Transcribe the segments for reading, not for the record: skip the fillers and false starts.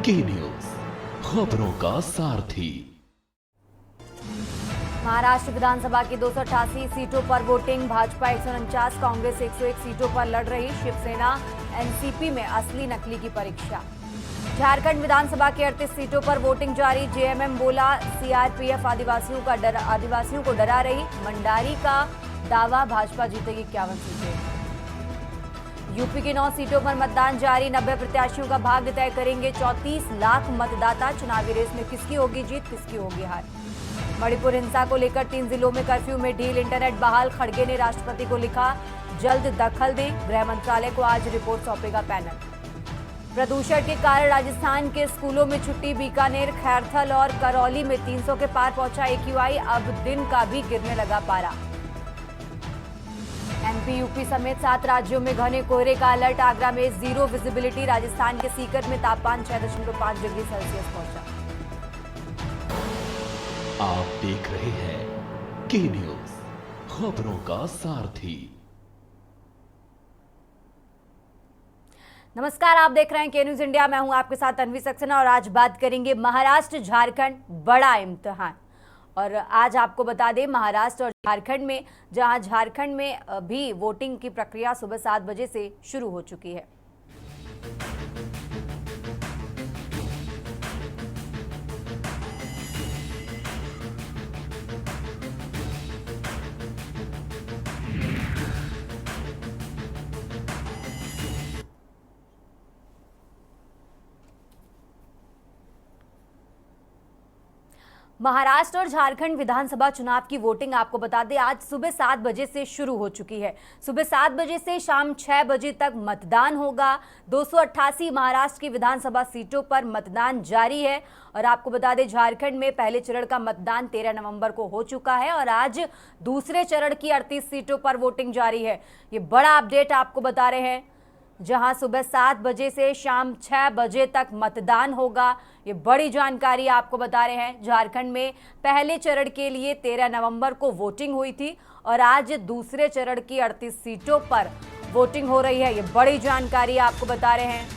की न्यूज, खबरों का सारथी। महाराष्ट्र विधानसभा की 288 सीटों पर वोटिंग, भाजपा 149, कांग्रेस 101 सीटों पर लड़ रही, शिवसेना एनसीपी में असली नकली की परीक्षा। झारखंड विधानसभा की 38 सीटों पर वोटिंग जारी, जेएमएम बोला सीआरपीएफ आदिवासियों को डरा रही, मंडारी का दावा भाजपा जीतेगी 51 सीटें। यूपी की 9 सीटों पर मतदान जारी, 90 प्रत्याशियों का भाग्य तय करेंगे 34 लाख मतदाता, चुनावी रेस में किसकी होगी जीत, किसकी होगी हार। मणिपुर हिंसा को लेकर 3 जिलों में कर्फ्यू में ढील, इंटरनेट बहाल, खड़गे ने राष्ट्रपति को लिखा जल्द दखल दें, गृह मंत्रालय को आज रिपोर्ट सौंपेगा पैनल। प्रदूषण के कारण राजस्थान के स्कूलों में छुट्टी, बीकानेर, खैरथल और करौली में 300 के पार पहुंचा एक्यूआई, अब दिन का भी गिरने लगा पारा। एमपी यूपी समेत 7 राज्यों में घने कोहरे का अलर्ट, आगरा में 0 विजिबिलिटी, राजस्थान के सीकर में तापमान 6.5 डिग्री सेल्सियस पहुंचा। आप देख रहे हैं की न्यूज, खबरों का सारथी। नमस्कार, आप देख रहे हैं के न्यूज इंडिया। मैं हूं आपके साथ तन्वी सक्सेना और आज बात करेंगे महाराष्ट्र झारखंड बड़ा इम्तिहान। और आज आपको बता दें महाराष्ट्र और झारखंड में, जहां झारखंड में भी वोटिंग की प्रक्रिया सुबह 7 बजे से शुरू हो चुकी है। महाराष्ट्र और झारखंड विधानसभा चुनाव की वोटिंग आपको बता दें आज सुबह 7 बजे से शुरू हो चुकी है। सुबह 7 बजे से शाम 6 बजे तक मतदान होगा। 288 महाराष्ट्र की विधानसभा सीटों पर मतदान जारी है। और आपको बता दें झारखंड में पहले चरण का मतदान 13 नवंबर को हो चुका है और आज दूसरे चरण की 38 सीटों पर वोटिंग जारी है। ये बड़ा अपडेट आपको बता रहे हैं, जहां सुबह 7 बजे से शाम 6 बजे तक मतदान होगा। ये बड़ी जानकारी आपको बता रहे हैं। झारखंड में पहले चरण के लिए 13 नवंबर को वोटिंग हुई थी और आज दूसरे चरण की 38 सीटों पर वोटिंग हो रही है। ये बड़ी जानकारी आपको बता रहे हैं।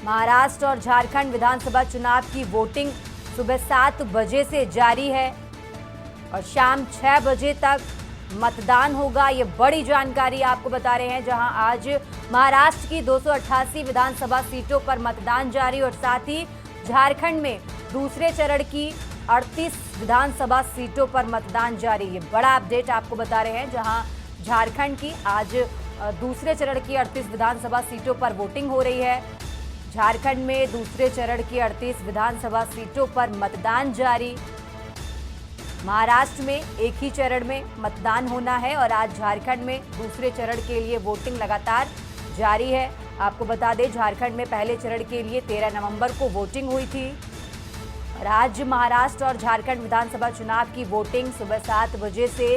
महाराष्ट्र और झारखंड विधानसभा चुनाव की वोटिंग सुबह 7 बजे से जारी है और शाम 6 बजे तक मतदान होगा। ये बड़ी जानकारी आपको बता रहे हैं, जहां आज महाराष्ट्र की 288 विधानसभा सीटों पर मतदान जारी और साथ ही झारखंड में दूसरे चरण की 38 विधानसभा सीटों पर मतदान जारी। ये बड़ा अपडेट आपको बता रहे हैं, जहां झारखंड की आज दूसरे चरण की 38 विधानसभा सीटों पर वोटिंग हो रही है। झारखंड में दूसरे चरण की 38 विधानसभा सीटों पर मतदान जारी। महाराष्ट्र में एक ही चरण में मतदान होना है और आज झारखंड में दूसरे चरण के लिए वोटिंग लगातार जारी है। आपको बता दें झारखंड में पहले चरण के लिए 13 नवंबर को वोटिंग हुई थी और आज महाराष्ट्र और झारखंड विधानसभा चुनाव की वोटिंग सुबह 7 बजे से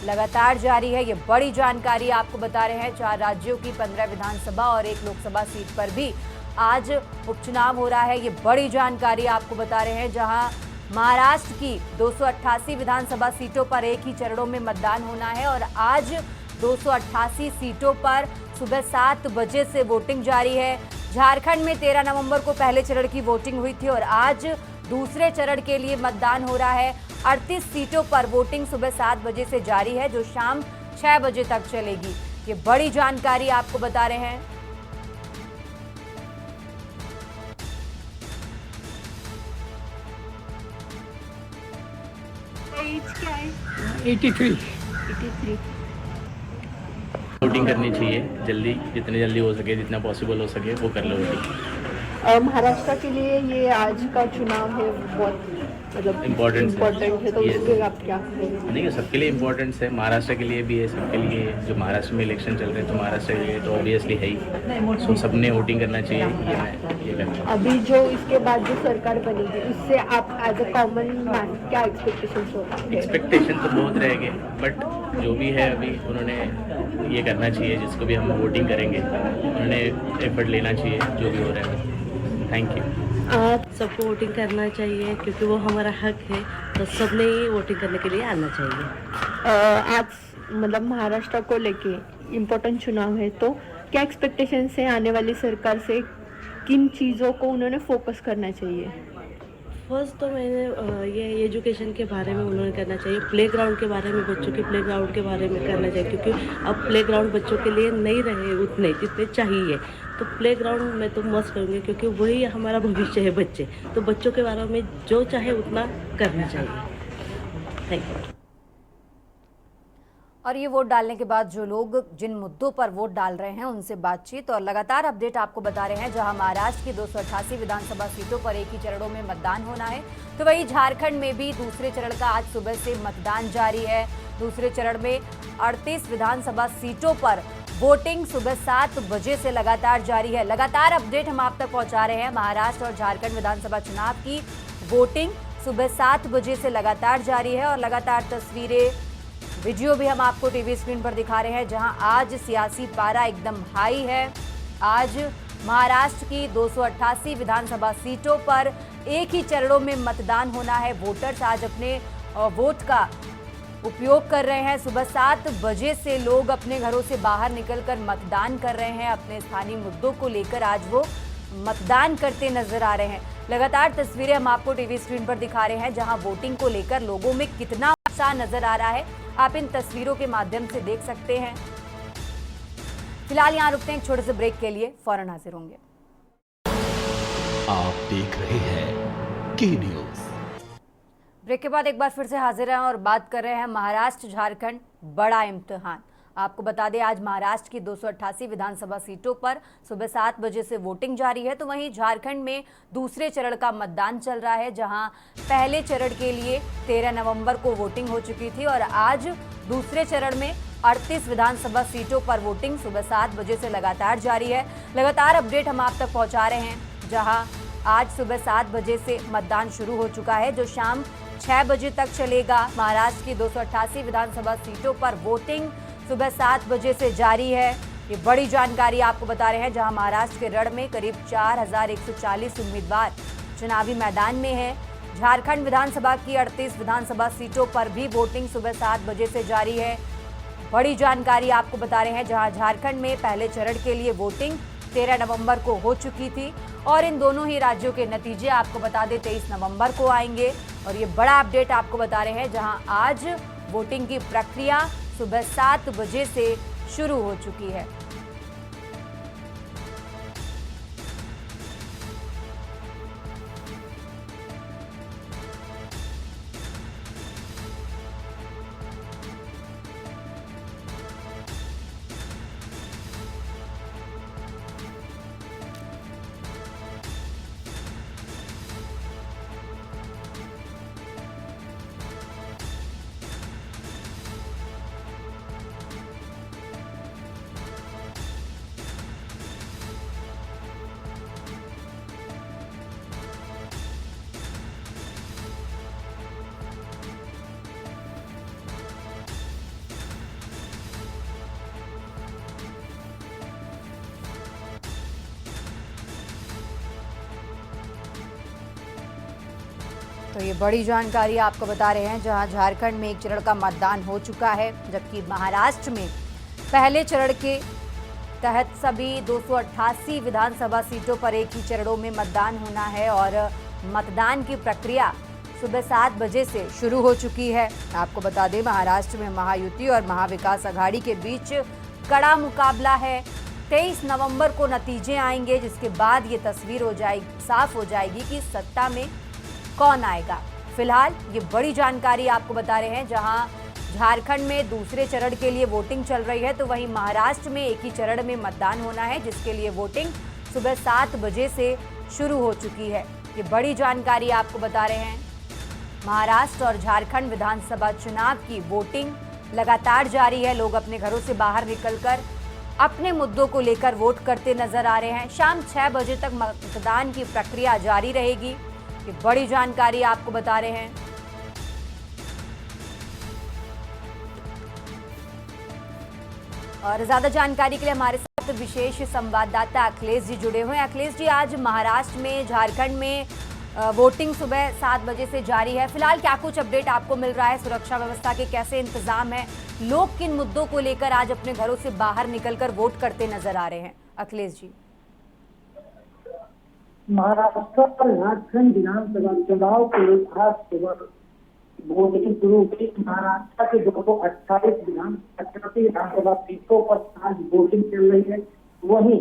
लगातार जारी है। ये बड़ी जानकारी आपको बता रहे हैं। 4 राज्यों की 15 विधानसभा और 1 लोकसभा सीट पर भी आज उपचुनाव हो रहा है। ये बड़ी जानकारी आपको बता रहे हैं, जहां महाराष्ट्र की 288 विधानसभा सीटों पर एक ही चरणों में मतदान होना है और आज 288 सीटों पर सुबह 7 बजे से वोटिंग जारी है। झारखंड में 13 नवंबर को पहले चरण की वोटिंग हुई थी और आज दूसरे चरण के लिए मतदान हो रहा है। 38 सीटों पर वोटिंग सुबह 7 बजे से जारी है, जो शाम 6 बजे तक चलेगी। ये बड़ी जानकारी आपको बता रहे हैं। क्या है? 83। वोटिंग करनी चाहिए जल्दी, जितनी जल्दी हो सके, जितना पॉसिबल हो सके वो कर लो वोटिंग। महाराष्ट्र के लिए ये आज का चुनाव है, बहुत मतलब इम्पोर्टेंट है, तो उसके आप क्या कहेंगे? नहीं, सबके लिए इम्पोर्टेंट है, महाराष्ट्र के लिए भी है, सबके लिए। जो महाराष्ट्र में इलेक्शन चल रहे हैं तो महाराष्ट्र के लिए तो ऑब्वियसली है ही, सो सबने वोटिंग करना चाहिए। ये मैं अभी जो इसके बाद जो सरकार बनेगी उससे आप एज अ कॉमन मैन क्या एक्सपेक्टेशंस होता है? एक्सपेक्टेशन तो बहुत रहेंगे, बट जो भी है अभी उन्होंने ये करना चाहिए, जिसको भी हम वोटिंग करेंगे उन्होंने एफर्ट लेना चाहिए जो भी हो रहा है। Thank you. सबको वोटिंग करना चाहिए क्योंकि वो हमारा हक है, तो सबने ही वोटिंग करने के लिए आना चाहिए। आज मतलब महाराष्ट्र को लेके इम्पोर्टेंट चुनाव है, तो क्या एक्सपेक्टेशंस है आने वाली सरकार से? किन चीज़ों को उन्होंने फोकस करना चाहिए? फर्स्ट तो मैंने ये एजुकेशन के बारे में उन्होंने करना चाहिए, प्लेग्राउंड के बारे में, बच्चों के प्लेग्राउंड के बारे में करना चाहिए, क्योंकि अब प्लेग्राउंड बच्चों के लिए नहीं रहे उतने जितने चाहिए। तो प्लेग्राउंड में तो मस्त करूँगी, क्योंकि वही हमारा भविष्य है बच्चे, तो बच्चों के बारे में जो चाहे उतना करना चाहिए। Thank you. और ये वोट डालने के बाद जो लोग जिन मुद्दों पर वोट डाल रहे हैं उनसे बातचीत और लगातार अपडेट आपको बता रहे हैं। जहां महाराष्ट्र की 288 विधानसभा सीटों पर एक ही चरणों में मतदान होना है, तो वहीं झारखंड में भी दूसरे चरण का आज सुबह से मतदान जारी है। दूसरे चरण में 38 विधानसभा सीटों पर वोटिंग सुबह 7 बजे से लगातार जारी है। लगातार अपडेट हम आप तक पहुंचा रहे हैं। महाराष्ट्र और झारखंड विधानसभा चुनाव की वोटिंग सुबह 7 बजे से लगातार जारी है और लगातार तस्वीरें, वीडियो भी हम आपको टीवी स्क्रीन पर दिखा रहे हैं। जहां आज सियासी पारा एकदम हाई है। आज महाराष्ट्र की 288 विधानसभा सीटों पर एक ही चरणों में मतदान होना है। वोटर्स आज अपने वोट का उपयोग कर रहे हैं। सुबह 7 बजे से लोग अपने घरों से बाहर निकलकर मतदान कर रहे हैं। अपने स्थानीय मुद्दों को लेकर आज वो मतदान करते नजर आ रहे हैं। लगातार तस्वीरें हम आपको टीवी स्क्रीन पर दिखा रहे हैं, जहां वोटिंग को लेकर लोगों में कितना उत्साह नजर आ रहा है आप इन तस्वीरों के माध्यम से देख सकते हैं। फिलहाल यहां रुकते हैं एक छोटे से ब्रेक के लिए, फौरन हाजिर होंगे। आप देख रहे हैं के न्यूज। ब्रेक के बाद एक बार फिर से हाजिर हैं और बात कर रहे हैं महाराष्ट्र झारखंड बड़ा इम्तिहान। आपको बता दें आज महाराष्ट्र की 288 विधानसभा सीटों पर सुबह 7 बजे से वोटिंग जारी है, तो वहीं झारखंड में दूसरे चरण का मतदान चल रहा है। जहां पहले चरण के लिए 13 नवंबर को वोटिंग हो चुकी थी और आज दूसरे चरण में 38 विधानसभा सीटों पर वोटिंग सुबह 7 बजे से लगातार जारी है। लगातार अपडेट हम आप तक पहुंचा रहे हैं। जहां आज सुबह 7 बजे से मतदान शुरू हो चुका है, जो शाम 6 बजे तक चलेगा। महाराष्ट्र की 288 विधानसभा सीटों पर वोटिंग सुबह 7 बजे से जारी है। ये बड़ी जानकारी आपको बता रहे हैं। जहां महाराष्ट्र के रण में करीब 4140 उम्मीदवार चुनावी मैदान में है। झारखंड विधानसभा की 38 विधानसभा सीटों पर भी वोटिंग सुबह 7 बजे से जारी है। बड़ी जानकारी आपको बता रहे हैं। जहां झारखंड में पहले चरण के लिए वोटिंग 13 नवंबर को हो चुकी थी और इन दोनों ही राज्यों के नतीजे आपको बता दें 23 नवंबर को आएंगे। और ये बड़ा अपडेट आपको बता रहे हैं, जहां आज वोटिंग की प्रक्रिया सुबह 7 बजे से शुरू हो चुकी है। तो ये बड़ी जानकारी आपको बता रहे हैं। जहां झारखंड में एक चरण का मतदान हो चुका है, जबकि महाराष्ट्र में पहले चरण के तहत सभी 288 विधानसभा सीटों पर एक ही चरणों में मतदान होना है और मतदान की प्रक्रिया सुबह 7 बजे से शुरू हो चुकी है। आपको बता दें महाराष्ट्र में महायुति और महाविकास आघाड़ी के बीच कड़ा मुकाबला है। 23 नवंबर को नतीजे आएंगे, जिसके बाद ये तस्वीर साफ हो जाएगी कि सत्ता में कौन आएगा। फिलहाल ये बड़ी जानकारी आपको बता रहे हैं। जहां झारखंड में दूसरे चरण के लिए वोटिंग चल रही है, तो वहीं महाराष्ट्र में एक ही चरण में मतदान होना है, जिसके लिए वोटिंग सुबह 7 बजे से शुरू हो चुकी है। ये बड़ी जानकारी आपको बता रहे हैं। महाराष्ट्र और झारखंड विधानसभा चुनाव की वोटिंग लगातार जारी है। लोग अपने घरों से बाहर निकलकर अपने मुद्दों को लेकर वोट करते नजर आ रहे हैं। शाम 6 बजे तक मतदान की प्रक्रिया जारी रहेगी। ये बड़ी जानकारी आपको बता रहे हैं। और ज्यादा जानकारी के लिए हमारे साथ विशेष संवाददाता अखिलेश जी जुड़े हुए हैं। अखिलेश जी, आज महाराष्ट्र में, झारखंड में वोटिंग सुबह 7 बजे से जारी है। फिलहाल क्या कुछ अपडेट आपको मिल रहा है? सुरक्षा व्यवस्था के कैसे इंतजाम है? लोग किन मुद्दों को लेकर आज अपने घरों से बाहर निकलकर वोट करते नजर आ रहे हैं? अखिलेश जी। महाराष्ट्र और झारखंड विधानसभा चुनाव के लिए आज सुबह वोटिंग शुरू हुई। महाराष्ट्र के 228 विधानसभा सीटों पर आज वोटिंग चल रही है। वहीं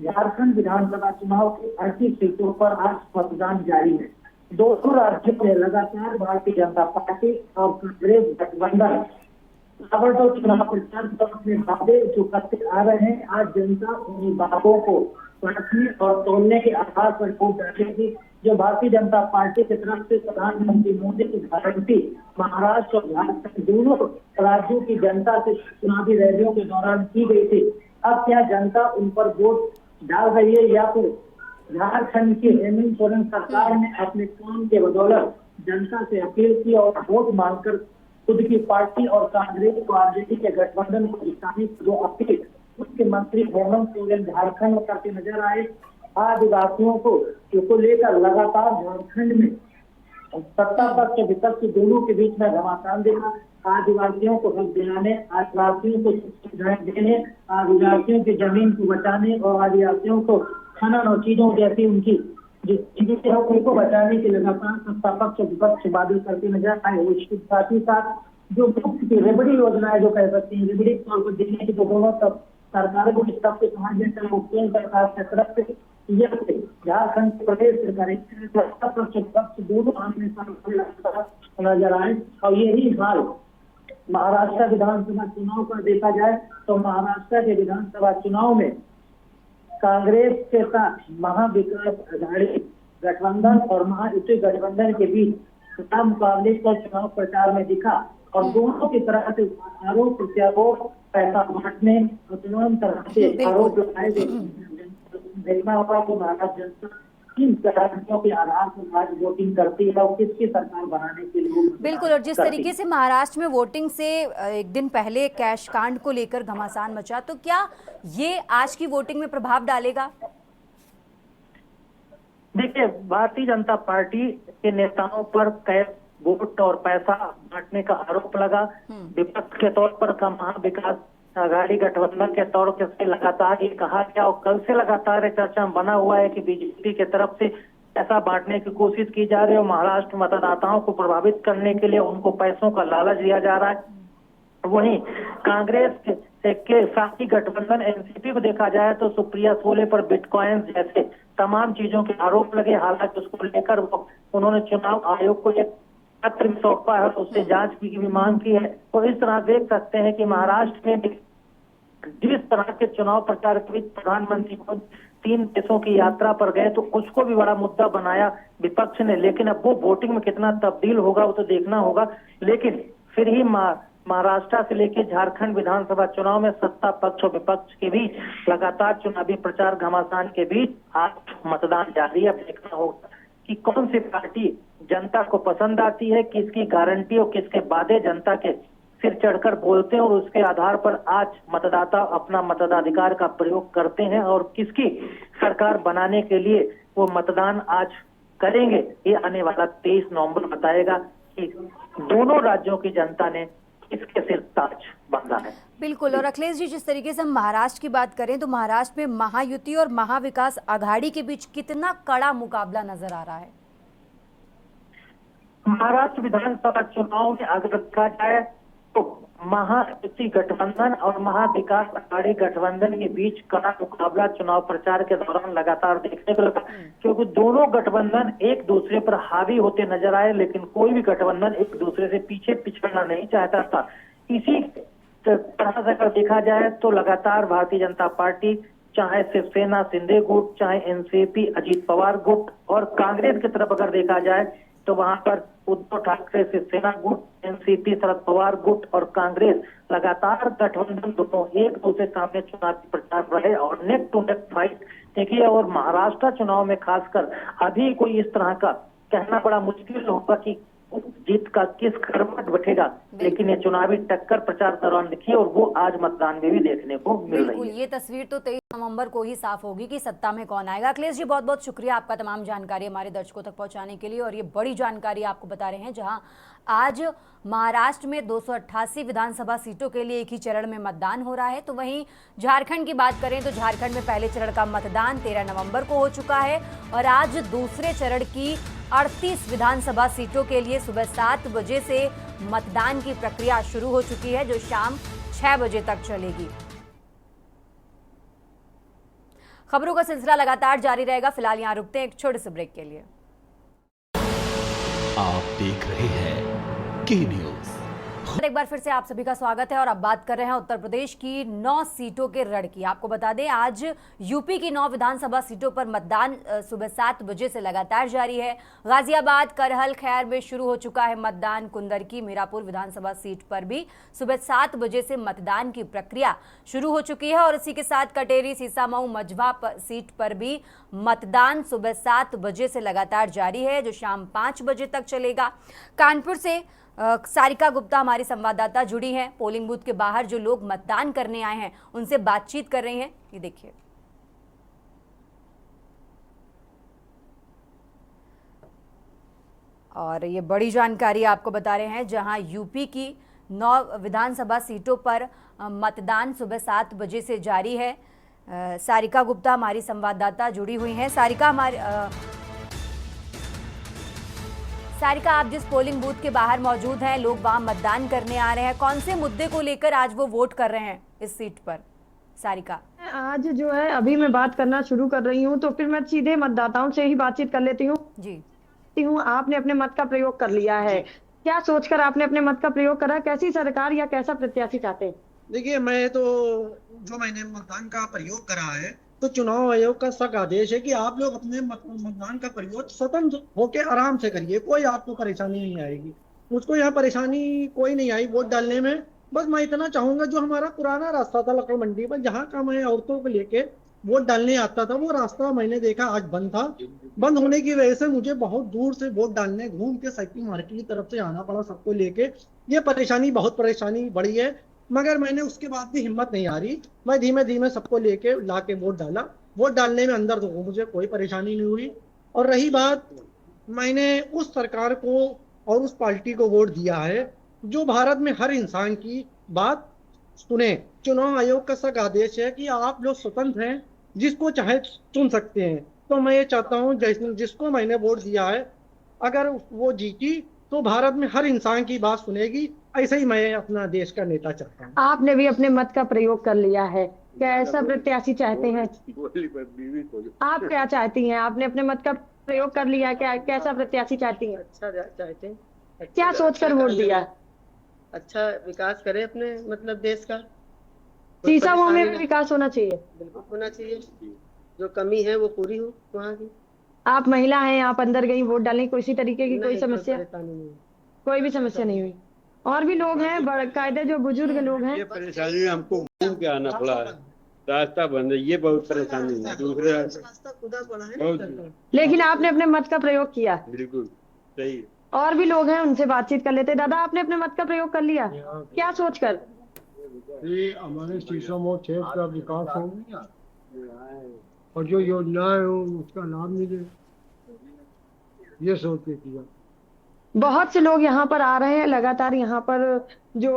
झारखंड विधानसभा चुनाव की 38 सीटों पर आज मतदान जारी है। दोनों राज्यों में लगातार भारतीय जनता पार्टी और कांग्रेस गठबंधन ताबड़तोड़ चुनाव प्रचार पर अपने वादे जो करते आ रहे हैं। आज जनता उन्हीं बातों को परखने और तोड़ने के आधार पर वोट डालेगी। जो भारतीय जनता पार्टी की तरफ से प्रधानमंत्री मोदी की गारंटी महाराष्ट्र और झारखंड दोनों राज्यों की जनता से चुनावी रैलियों के दौरान की गई थी, अब क्या जनता उन पर वोट डाल रही है या फिर झारखंड की हेमंत सोरेन सरकार ने अपने काम के बदौलत जनता से अपील की और वोट मांगकर खुद की पार्टी और कांग्रेस को आरजेडी के गठबंधन को जिताने की जो अपील मुख्यमंत्री हेमंत सोरेन झारखंड में करते नजर आए। आदिवासियों को लेकर लगातार झारखंड में सत्ता पक्ष विपक्ष दोनों के बीच में घमासान देखा। आदिवासियों को हक दिलाने, आदिवासियों को सुविधाएं देने, आदिवासियों की जमीन को बचाने और आदिवासियों को खनन और चीजों जैसी उनकी जिससे हम उनको बचाने के लगातार सत्ता पक्ष विपक्ष वादे करते नजर आए। उसके साथ ही साथ जो मुफ्त की रेबड़ी योजना है, जो कह सकते हैं रेबड़ी तौर पर देने की, जो दोनों सरकारों को इस तरफ से समझ में चला, केंद्र सरकार की तरफ से यह झारखंड प्रदेश सरकार दोनों आमने सामने नजर आए। और यही हाल महाराष्ट्र विधानसभा चुनाव का देखा जाए तो महाराष्ट्र के विधानसभा चुनाव में कांग्रेस के साथ महाविकास आघाड़ी गठबंधन और महायुति गठबंधन के बीच मुकाबले का चुनाव प्रचार में दिखा और दोनों की तरह से आरोप प्रत्यारोप, पैसा बांटने और तमाम तरह से आरोप लगाए देखना होगा कि महाराष्ट्र जनता किन गारंटियों के आधार पर आज वोटिंग करती है और किसकी सरकार बनाने के लिए। बिल्कुल, और जिस तरीके से महाराष्ट्र में वोटिंग से एक दिन पहले कैश कांड को लेकर घमासान मचा, तो क्या ये आज की वोटिंग में प्रभाव डालेगा? देखिए, भारतीय जनता पार्टी के नेताओं पर कैश वोट और पैसा बांटने का आरोप लगा। विपक्ष के तौर पर का महाविकास आघाड़ी गठबंधन के तौर से लगातार ये कहा गया और कल से लगातार चर्चा में बना हुआ है कि बीजेपी के तरफ से पैसा बांटने की कोशिश की जा रही है और महाराष्ट्र मतदाताओं को प्रभावित करने के लिए उनको पैसों का लालच दिया जा रहा है। वहीं कांग्रेस के साथी गठबंधन एनसीपी को देखा जाए तो सुप्रिया सोले पर बिटकॉइन जैसे तमाम चीजों के आरोप लगे। हालांकि उसको लेकर उन्होंने चुनाव आयोग को एक पत्र भी सौंपा है, उससे जांच की भी मांग की है। तो इस तरह देख सकते हैं कि महाराष्ट्र में जिस तरह के चुनाव प्रचार के बीच प्रधानमंत्री को 3 देशों की यात्रा पर गए तो उसको भी बड़ा मुद्दा बनाया विपक्ष ने, लेकिन अब वो वोटिंग में कितना तब्दील होगा वो तो देखना होगा। लेकिन फिर ही महाराष्ट्र से लेकर झारखंड विधानसभा चुनाव में सत्ता पक्ष और विपक्ष के बीच लगातार चुनावी प्रचार घमासान के बीच आज मतदान जारी है। देखना होगा कि कौन सी पार्टी जनता को पसंद आती है, किसकी गारंटी और किसके वादे जनता के सिर चढ़कर बोलते हैं और उसके आधार पर आज मतदाता अपना मताधिकार का प्रयोग करते हैं और किसकी सरकार बनाने के लिए वो मतदान आज करेंगे। ये आने वाला 23 नवंबर बताएगा कि दोनों राज्यों की जनता ने इसके सिर ताज बांधा है। बिल्कुल, और अखिलेश जी, जिस तरीके से हम महाराष्ट्र की बात करें तो महाराष्ट्र में महायुति और महाविकास आघाड़ी के बीच कितना कड़ा मुकाबला नजर आ रहा है? महाराष्ट्र विधानसभा चुनाव में अगर देखा जाए तो महायुति गठबंधन और महाविकास आघाड़ी गठबंधन के बीच कड़ा मुकाबला चुनाव प्रचार के दौरान लगातार देखने को लगा, क्योंकि दोनों गठबंधन एक दूसरे पर हावी होते नजर आए, लेकिन कोई भी गठबंधन एक दूसरे से पीछे पिछड़ना नहीं चाहता था। इसी तरह से अगर देखा जाए तो लगातार भारतीय जनता पार्टी, चाहे शिवसेना शिंदे गुट, चाहे एनसीपी अजीत पवार गुट और कांग्रेस की तरफ अगर देखा जाए तो वहां पर उद्धव ठाकरे शिवसेना गुट, एनसीपी शरद पवार गुट और कांग्रेस लगातार गठबंधन दोनों एक दूसरे सामने चुनावी प्रचार रहे और नेक टू नेक फाइट देखिए। और महाराष्ट्र चुनाव में खासकर अभी कोई इस तरह का कहना बड़ा मुश्किल होगा कि जीत का किस खरमट बैठेगा, लेकिन ये चुनावी टक्कर प्रचार दौरान दिखी और वो आज मतदान में भी देखने को मिल बिल्कुल, रही है। ये तस्वीर तो 23 नवंबर को ही साफ होगी कि सत्ता में कौन आएगा। अखिलेश जी, बहुत बहुत शुक्रिया आपका तमाम जानकारी हमारे दर्शकों तक पहुंचाने के लिए। और ये बड़ी जानकारी आपको बता रहे हैं, जहां आज महाराष्ट्र में 288 विधानसभा सीटों के लिए एक ही चरण में मतदान हो रहा है, तो वहीं झारखंड की बात करें तो झारखंड में पहले चरण का मतदान 13 नवंबर को हो चुका है और आज दूसरे चरण की 38 विधानसभा सीटों के लिए सुबह 7 बजे से मतदान की प्रक्रिया शुरू हो चुकी है, जो शाम 6 बजे तक चलेगी। खबरों का सिलसिला लगातार जारी रहेगा। फिलहाल यहां रुकते हैं एक छोटे से ब्रेक के लिए। आप देख रहे हैं के न्यूज। एक बार फिर से आप सभी का स्वागत है और अब बात कर रहे हैं उत्तर प्रदेश की 9 सीटों के रण की। आपको बता दें, आज यूपी की 9 विधानसभा सीटों पर मतदान सुबह 7 बजे से लगातार जारी है। गाजियाबाद, करहल, खैर में शुरू हो चुका है मतदान। कुंदर की मीरापुर विधानसभा सीट पर भी सुबह 7 बजे से मतदान की प्रक्रिया शुरू हो चुकी है और इसी के साथ कटेरी, सीसामऊ, मझवा सीट पर भी मतदान सुबह 7 बजे से लगातार जारी है, जो शाम 5 बजे तक चलेगा। कानपुर से सारिका गुप्ता हमारी संवाददाता जुड़ी हैं। पोलिंग बूथ के बाहर जो लोग मतदान करने आए हैं उनसे बातचीत कर रही हैं, ये देखिए। और ये बड़ी जानकारी आपको बता रहे हैं, जहां यूपी की 9 विधानसभा सीटों पर मतदान सुबह 7 बजे से जारी है। सारिका गुप्ता हमारी संवाददाता जुड़ी हुई हैं। सारिका, आप जिस पोलिंग बूथ के बाहर मौजूद हैं, लोग वहां मतदान करने आ रहे हैं, कौन से मुद्दे को लेकर आज वो वोट कर रहे हैं इस सीट पर? सारिका, आज जो है अभी मैं बात करना शुरू कर रही हूँ, तो फिर मैं सीधे मतदाताओं से ही बातचीत कर लेती हूँ। जी हूँ, आपने अपने मत का प्रयोग कर लिया है, क्या सोचकर आपने अपने मत का प्रयोग करा? कैसी सरकार या कैसा प्रत्याशी चाहते हैं? देखिए, मैं तो जो मैंने मतदान का प्रयोग करा है, तो चुनाव आयोग का सख्त आदेश है कि आप लोग अपने मतदान का प्रयोग स्वतंत्र होकर आराम से करिए, कोई आपको परेशानी नहीं आएगी। मुझको यहाँ परेशानी कोई नहीं आई वोट डालने में। बस मैं इतना चाहूंगा, जो हमारा पुराना रास्ता था लकड़ मंडी पर, जहाँ का मैं औरतों को लेके वोट डालने आता था, वो रास्ता मैंने देखा आज बंद था। बंद होने की वजह से मुझे बहुत दूर से वोट डालने घूम के साइकिल मार्केट की तरफ से आना पड़ा सबको लेके। ये बहुत परेशानी बढ़ी है, मगर मैंने उसके बाद भी हिम्मत नहीं आ रही। मैं धीमे धीमे सबको लेके लाके वोट डाला। वोट डालने में अंदर तो मुझे कोई परेशानी नहीं हुई। और रही बात, मैंने उस सरकार को और उस पार्टी को वोट दिया है जो भारत में हर इंसान की बात सुने। चुनाव आयोग का सख्त आदेश है कि आप लोग स्वतंत्र हैं, जिसको चाहे चुन सकते हैं। तो मैं ये चाहता हूँ, जिसको मैंने वोट दिया है, अगर वो जीती तो भारत में हर इंसान की बात सुनेगी। ऐसे ही मैं अपना देश का नेता चाहता हूँ। आपने भी अपने मत का प्रयोग कर लिया है, क्या ऐसा प्रत्याशी चाहते हैं? आप क्या चाहती हैं? आपने अपने मत का प्रयोग कर लिया, क्या कैसा प्रत्याशी चाहती हैं? अच्छा चाहते हैं। क्या सोचकर वोट दिया? अच्छा विकास करे अपने मतलब देश का। सीसामऊ में भी विकास होना चाहिए। बिल्कुल होना चाहिए, जो कमी है वो पूरी हो वहाँ की। आप महिला हैं, आप अंदर गई वोट डालने, किसी तरीके की कोई समस्या? कोई भी समस्या नहीं हुई। और भी लोग हैं बाकायदे, जो बुजुर्ग लोग हैं। ये परेशानी हमको घूम के आना पड़ा है, रास्ता बंद है, ये बहुत परेशानी है। दूसरे रास्ता खुदा पड़ा है, लेकिन आपने अपने मत का प्रयोग किया। बिल्कुल सही। और भी लोग हैं, उनसे बातचीत कर लेते। दादा, आपने अपने मत का प्रयोग कर लिया, क्या सोचकर? हमारे सीसामऊ क्षेत्र का विकास हो और जो योजनाएं हो उसका लाभ मिले, ये सोच के किया। बहुत से लोग यहाँ पर आ रहे हैं लगातार। यहाँ पर जो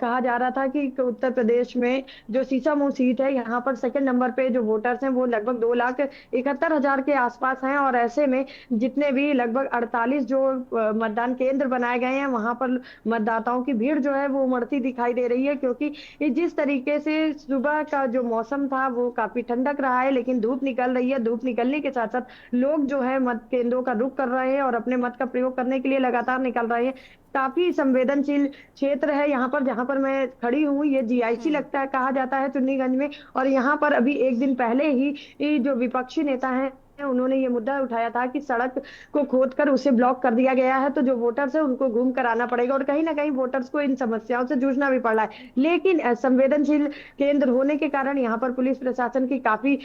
कहा जा रहा था कि उत्तर प्रदेश में जो सीसामऊ सीट है, यहाँ पर सेकंड नंबर पे जो वोटर्स हैं वो लगभग 2,71,000 के आसपास हैं। और ऐसे में जितने भी लगभग 48 जो मतदान केंद्र बनाए गए हैं, वहाँ पर मतदाताओं की भीड़ जो है वो उमड़ती दिखाई दे रही है, क्योंकि जिस तरीके से सुबह का जो मौसम था वो काफी ठंडक रहा है, लेकिन धूप निकल रही है। धूप निकलने के साथ साथ लोग जो है मत केंद्रों का रुख कर रहे हैं और अपने मत का प्रयोग करने के लिए लगातार निकल रहे हैं। काफी संवेदनशील क्षेत्र है यहाँ पर, जहाँ पर मैं खड़ी हूँ। ये GIC लगता है, कहा जाता है चुन्नीगंज में। और यहाँ पर अभी एक दिन पहले ही जो विपक्षी नेता हैं उन्होंने ये मुद्दा उठाया था कि सड़क को खोदकर उसे ब्लॉक कर दिया गया है, तो जो वोटर्स है उनको घूम कर आना पड़ेगा और कहीं ना कहीं वोटर्स को इन समस्याओं से जूझना भी पड़ रहा है। लेकिन संवेदनशील केंद्र होने के कारण यहाँ पर पुलिस प्रशासन की काफी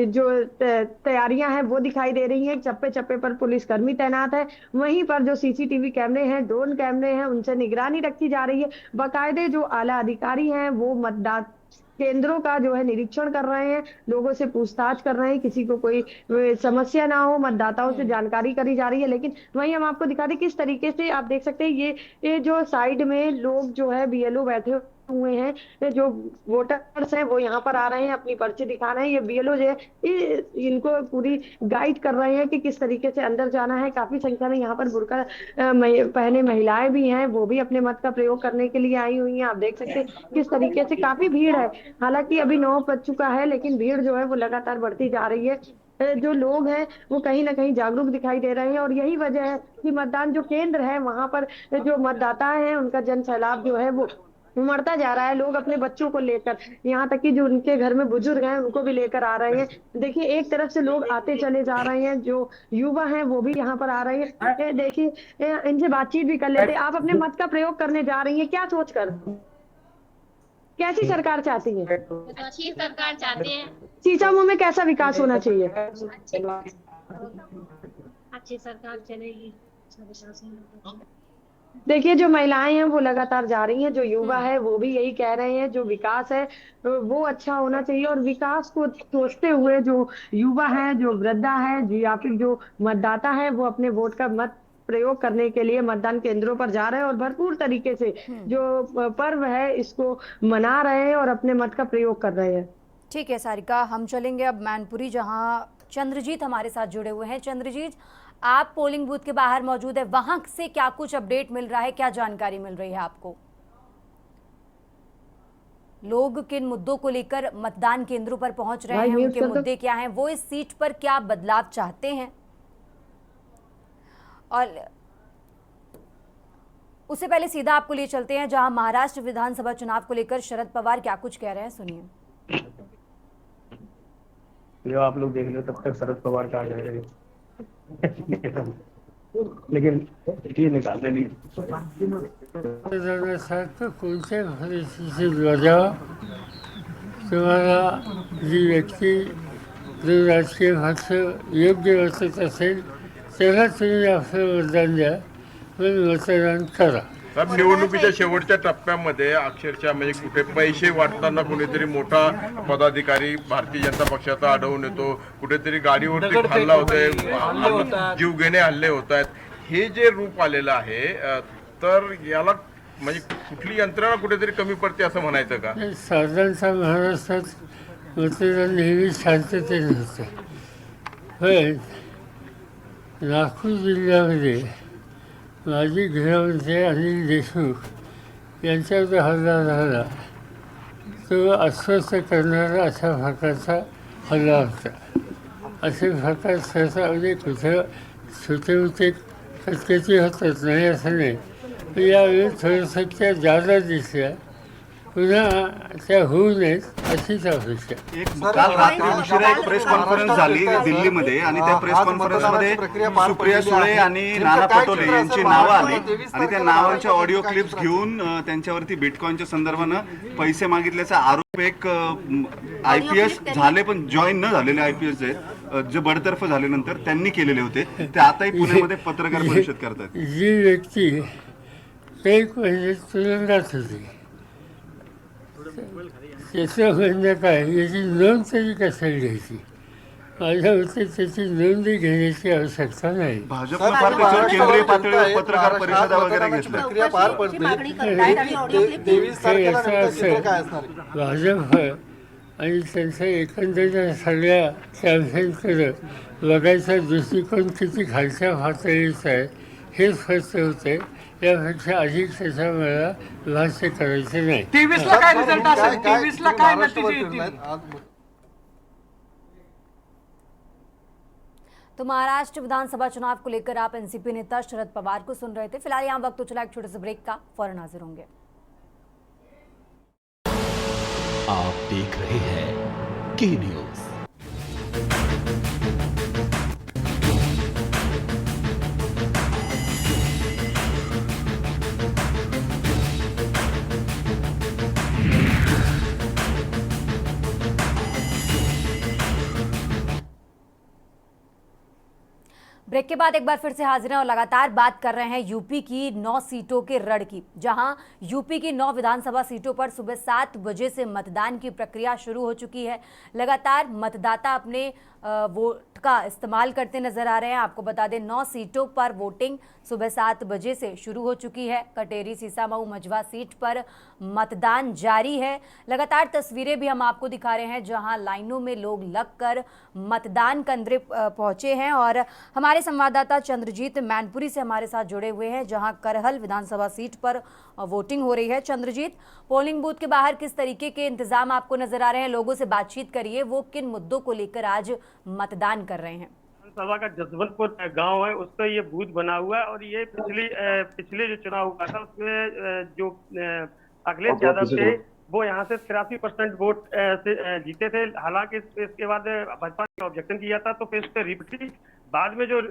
जो तैयारियां हैं वो दिखाई दे रही हैं। चप्पे चप्पे पर पुलिसकर्मी तैनात है। वहीं पर जो सीसीटीवी कैमरे हैं, ड्रोन कैमरे हैं, उनसे निगरानी रखी जा रही है। बाकायदे जो आला अधिकारी हैं वो मतदान केंद्रों का जो है निरीक्षण कर रहे हैं, लोगों से पूछताछ कर रहे हैं, किसी को कोई समस्या ना हो, मतदाताओं से जानकारी करी जा रही है। लेकिन वहीं हम आपको दिखा दें किस तरीके से आप देख सकते हैं ये जो साइड में लोग जो है बीएलओ बैठे हुए हैं, जो वोटर्स हैं वो यहाँ पर आ रहे हैं, अपनी पर्ची दिखा रहे हैं। ये बीएलओ जो है इनको पूरी गाइड कर रहे हैं कि किस तरीके से अंदर जाना है। काफी संख्या में यहाँ पर बुर्का पहने महिलाएं भी हैं, वो भी अपने मत का प्रयोग करने के लिए आई हुई हैं। आप देख सकते हैं किस तरीके से काफी भीड़ है। हालांकि अभी 9 बज चुका है, लेकिन भीड़ जो है वो लगातार बढ़ती जा रही है। जो लोग हैं वो कहीं ना कहीं जागरूक दिखाई दे रहे हैं और यही वजह है कि मतदान जो केंद्र है वहां पर जो मतदाता हैं उनका जन सैलाब जो है वो उमड़ता जा रहा है। लोग अपने बच्चों को लेकर, यहाँ तक कि जो उनके घर में बुजुर्ग हैं उनको भी लेकर आ रहे हैं। देखिए एक तरफ से लोग आते चले जा रहे हैं, जो युवा हैं वो भी यहाँ पर आ रहे हैं। देखिए इनसे बातचीत भी कर लेते हैं। आप अपने मत का प्रयोग करने जा रही हैं, क्या सोचकर? कैसी सरकार चाहती है? अच्छी सरकार चाहते हैं। सीसामऊ में कैसा विकास होना चाहिए? अच्छी सरकार चलेगी। देखिए जो महिलाएं हैं वो लगातार जा रही हैं, जो युवा है वो भी यही कह रहे हैं, जो विकास है वो अच्छा होना चाहिए। और विकास को सोचते हुए जो युवा है, जो वृद्धा है, या फिर जो मतदाता है वो अपने वोट का मत प्रयोग करने के लिए मतदान केंद्रों पर जा रहे हैं और भरपूर तरीके से जो पर्व है इसको मना रहे हैं और अपने मत का प्रयोग कर रहे हैं। ठीक है सारिका, हम चलेंगे अब मैनपुरी, जहां चंद्रजीत हमारे साथ जुड़े हुए हैं। चंद्रजीत, आप पोलिंग बूथ के बाहर मौजूद है, वहां से क्या कुछ अपडेट मिल रहा है, क्या जानकारी मिल रही है आपको? लोग किन मुद्दों को लेकर मतदान केंद्रों पर पहुंच रहे हैं, उनके मुद्दे क्या हैं, वो इस सीट पर क्या बदलाव चाहते हैं? और उससे पहले सीधा आपको ले चलते हैं जहां महाराष्ट्र विधानसभा चुनाव को लेकर शरद पवार क्या कुछ कह रहे हैं, सुनिए। जो आप लोग देख लो तब तक शरद पवार कहा जा रहे हैं लेकिन ये निकालने नहीं। कोणत्या परिस्थितीत बजावा तुम्हाला जी व्यक्ती जो राजकीय पक्ष योग्य वाटत असेल त्याला तुम्ही आपलं मतदान द्या, पण मतदान करा। साहेब, निवडणुकीच्या शेवटच्या टप्प्यामध्ये अक्षरशः म्हणजे कुठे पैसे वाटताना कुणीतरी मोठा पदाधिकारी भारतीय जनता पक्षाचा आढळून येतो, कुठेतरी गाडीवरती हल्ला होतोय, जीवघेणे हल्ले होत आहेत, हे जे रूप आलेलं आहे, तर याला म्हणजे कुठली यंत्रणा कुठेतरी कमी पडते असं म्हणायचं का? साधारणतः महाराष्ट्रात मतदान नेहमी शांततेने होतं, पण नागपूर जिल्ह्यामध्ये माजी गृहमंत्री अनिल देशमुख यांच्यावर हल्ला झाला, तो अस्वस्थ करणारा अशा प्रकारचा हल्ला होता। असे प्रकार सहसा म्हणजे कुठं छोटे मोठे खटकेचे होतात, नाही असं नाही, पण यावेळी थोडंसं जादा दिसल्या, पुन्हा त्या होऊ नयेत अशीच अपेक्षा। काल रात्री उशिरा एक प्रेस कॉन्फरन्स झाली दिल्लीमध्ये आणि त्या प्रेस कॉन्फरन्समध्ये सुप्रिया सुळे आणि नाना पटोले यांची नावं आली आणि त्या नावांच्या ऑडिओ क्लिप्स घेऊन त्यांच्यावरती बिटकॉइनच्या संदर्भानं पैसे मागितल्याचा आरोप एक IPS झाले पण जॉईन न झालेले IPS आहेत जे बडतर्फ झाल्यानंतर त्यांनी केलेले होते, ते आताही पुण्यामध्ये पत्रकार परिषद करतात। जी व्यक्ती एक महिने तुरुंगात होती, त्याचं म्हणणं काय, याची नोंद तरी कशाला घ्यायची? माझ्या मते त्याची नोंदही घेण्याची आवश्यकता नाही। भाजपनं फार त्याच्यावर केंद्रीय पातळीवर पत्रकार परिषदा वगैरे घेतल्या। भाजप आणि त्यांच्या एकंदरीत सगळ्या कॅम्पेनकडे बघायचा दृष्टिकोन किती खालच्या पातळीचा आहे हे स्पष्ट होते। यापेक्षा अधिक त्याचा मला भाष्य करायचे नाही। 23ला काय रिझल्ट असेल, 23ला काय नतीजे येतील? तो महाराष्ट्र विधानसभा चुनाव को लेकर आप एनसीपी नेता शरद पवार को सुन रहे थे। फिलहाल यहाँ वक्त तो चला एक छोटे से ब्रेक का, फौरन हाजिर होंगे। आप देख रहे हैं के न्यूज। ब्रेक के बाद एक बार फिर से हाजिर हैं और लगातार बात कर रहे हैं यूपी की 9 सीटों के रण की, जहां यूपी की 9 विधानसभा सीटों पर सुबह 7 बजे से मतदान की प्रक्रिया शुरू हो चुकी है। लगातार मतदाता अपने वोट का इस्तेमाल करते नजर आ रहे हैं। आपको बता दें 9 सीटों पर वोटिंग सुबह 7 बजे से शुरू हो चुकी है। कटेरी, सीसामऊ, मझवा सीट पर मतदान जारी है। लगातार तस्वीरें भी हम आपको दिखा रहे हैं जहां लाइनों में लोग लगकर मतदान केंद्र पहुंचे हैं और हमारे संवाददाता चंद्रजीत मैनपुरी से हमारे साथ जुड़े हुए हैं जहां करहल विधानसभा सीट पर वोटिंग हो रही है। चंद्रजीत, पोलिंग बूथ के बाहर किस तरीके के इंतजाम आपको नजर आ रहे हैं? लोगों से बातचीत करिए, वो किन मुद्दों को लेकर आज मतदान कर रहे हैं? विधानसभा का जसवंतपुर गांव है, उस पर ये बूथ बना हुआ है और ये पिछले जो चुनाव हुआ था उसमें जो अखिलेश यादव थे वो यहाँ से 83% वोट से जीते थे। हालांकि इसके बाद भाजपा ने ऑब्जेक्शन किया था तो फिर इस पर रिपीट बाद में जो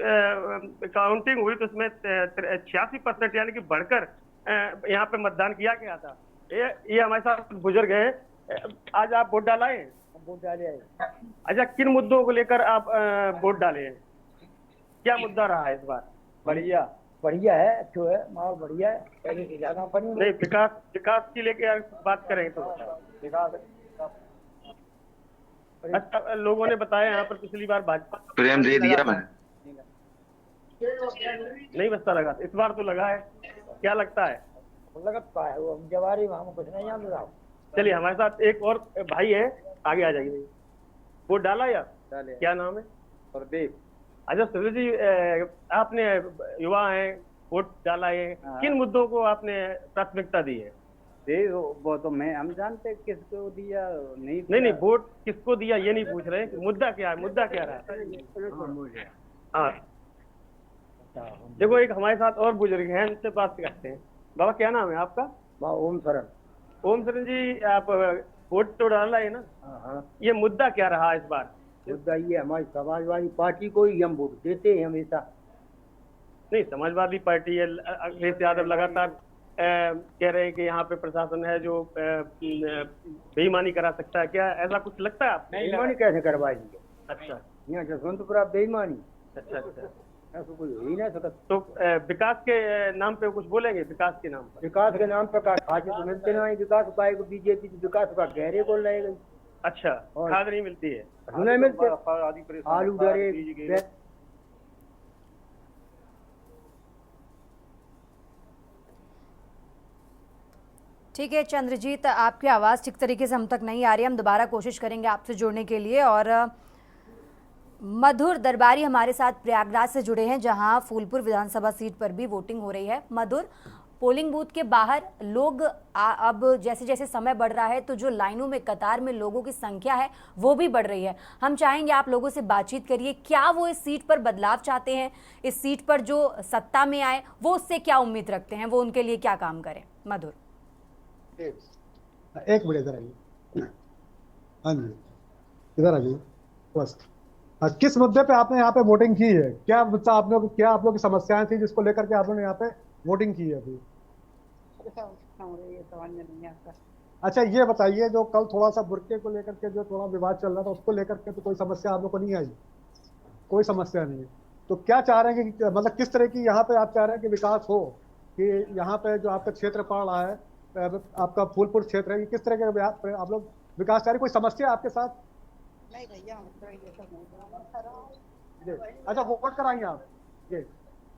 काउंटिंग हुई तो उसमें 86% यानी कि बढ़कर यहाँ पे मतदान किया गया था। ये हमारे साथ बुजुर्ग हैं। आज आप वोट डाला है? वोट डाले हैं। अच्छा, किन मुद्दों को लेकर आप वोट डाले हैं? क्या मुद्दा रहा है इस बार? बढ़िया है, अच्छो है, माहौल बढ़िया है, पहले से ज्यादा नहीं, विकास की लेके बात करें तो विकास। अच्छा, लोगों ने बताया यहाँ पर पिछली बार भाजपा प्रेम दे दिया मैंने, नहीं बचता लगा, इस बार तो लगा है। क्या लगता है? लगता है वो जवारी हम कुछ नहीं याद रहा। चलिए, हमारे साथ एक और भाई है, आगे आ जाइए। वोट डाला या? क्या नाम है? प्रदीप। अच्छा सुरेश जी, आपने युवा हैं, वोट डाला है, किन मुद्दों को आपने प्राथमिकता दी है? वो तो हम जानते किसको दिया नहीं, वोट किसको दिया ये नहीं पूछ रहे, मुद्दा क्या है? मुद्दा क्या रहा? हाँ, देखो एक हमारे साथ और बुजुर्ग हैं, उनसे बात करते हैं। बाबा, क्या नाम है आपका? ओम शरण। ओम शरण जी, आप वोट तो डाला है ना? ये मुद्दा क्या रहा इस बार? मुद्दा ये हमारी समाजवादी पार्टी को ही हम वोट देते हैं हमेशा। नहीं, समाजवादी पार्टी है, अखिलेश यादव लगातार कह रहे हैं कि यहाँ पे प्रशासन है जो बेईमानी करा सकता है। क्या ऐसा कुछ लगता है आपको? बेईमानी कैसे करवाएंगे? अच्छा, यहाँ जसवंतपुरा बेईमानी। अच्छा, ऐसा कोई हो ही नहीं सकता। तो विकास के नाम पे कुछ बोलेंगे? विकास के नाम पर? विकास के नाम पर खाते तो मिलते नहीं। विकास उपाय को बीजेपी विकास का गहरे बोल रहे। अच्छा, खाद नहीं मिलती है? नहीं मिलते, आलू डरे। ठीक है चंद्रजीत, आपकी आवाज़ ठीक तरीके से हम तक नहीं आ रही, हम दोबारा कोशिश करेंगे आपसे जुड़ने के लिए। और मधुर दरबारी हमारे साथ प्रयागराज से जुड़े हैं जहां फूलपुर विधानसभा सीट पर भी वोटिंग हो रही है। मधुर, पोलिंग बूथ के बाहर लोग अब जैसे जैसे समय बढ़ रहा है तो जो लाइनों में कतार में लोगों की संख्या है वो भी बढ़ रही है। हम चाहेंगे आप लोगों से बातचीत करिए, क्या वो इस सीट पर बदलाव चाहते हैं? इस सीट पर जो सत्ता में आए वो उससे क्या उम्मीद रखते हैं? वो उनके लिए क्या काम करें? मधुर, एक मिनट इधर आइए। हाँ जी, इधर आइए बस। किस मुद्दे पे आपने यहाँ पे वोटिंग की है? क्या मुद्दा आप लोग की समस्याएं थी जिसको लेकर के आप लोगों ने यहाँ पे वोटिंग की है अभी? अच्छा, ये बताइए, जो कल थोड़ा सा बुर्के को लेकर के जो थोड़ा विवाद चल रहा था उसको लेकर के तो कोई समस्या आप लोग को नहीं आई? कोई समस्या नहीं है। तो क्या चाह रहे हैं कि मतलब किस तरह की यहाँ पे आप चाह रहे हैं कि विकास हो, कि यहाँ पे जो आपका क्षेत्र पड़ रहा है, आपका फूलपुर क्षेत्र है, किस तरह के आप लोग विकास चाह रहे? कोई समस्या आपके साथ? नहीं भैया, अच्छा वोट कराएंगे आप ये?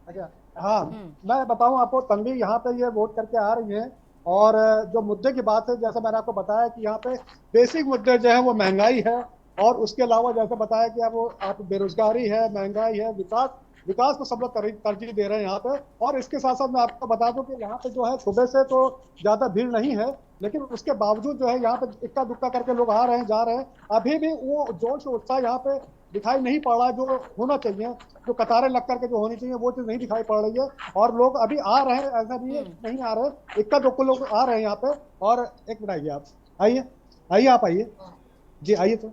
अच्छा हाँ, मैं बताऊं आपको, तन्वी यहाँ पे ये वोट करके आ रही हैं और जो मुद्दे की बात है, जैसे मैंने आपको बताया कि यहाँ पे बेसिक मुद्दे जो है वो महंगाई है और उसके अलावा जैसे बताया कि आप बेरोजगारी है, महंगाई है, विकास को सब लोग तरजीह दे रहे हैं यहाँ पे। और इसके साथ साथ मैं आपको बता दूं कि यहाँ पे जो है सुबह से तो ज्यादा भीड़ नहीं है, लेकिन उसके बावजूद जो है यहाँ पे इक्का दुक्का करके लोग आ रहे हैं, जा रहे हैं। अभी भी वो जोश उत्साह यहाँ पे दिखाई नहीं पड़ रहा है जो होना चाहिए, जो कतारें लग करके जो होनी चाहिए वो चीज नहीं दिखाई पड़ रही है। और लोग अभी आ रहे हैं, ऐसा नहीं आ रहे, इक्का दुक्का लोग आ रहे हैं यहाँ पे। और एक मिनट आइए, आप आइए, आप आइए जी, आइए। तो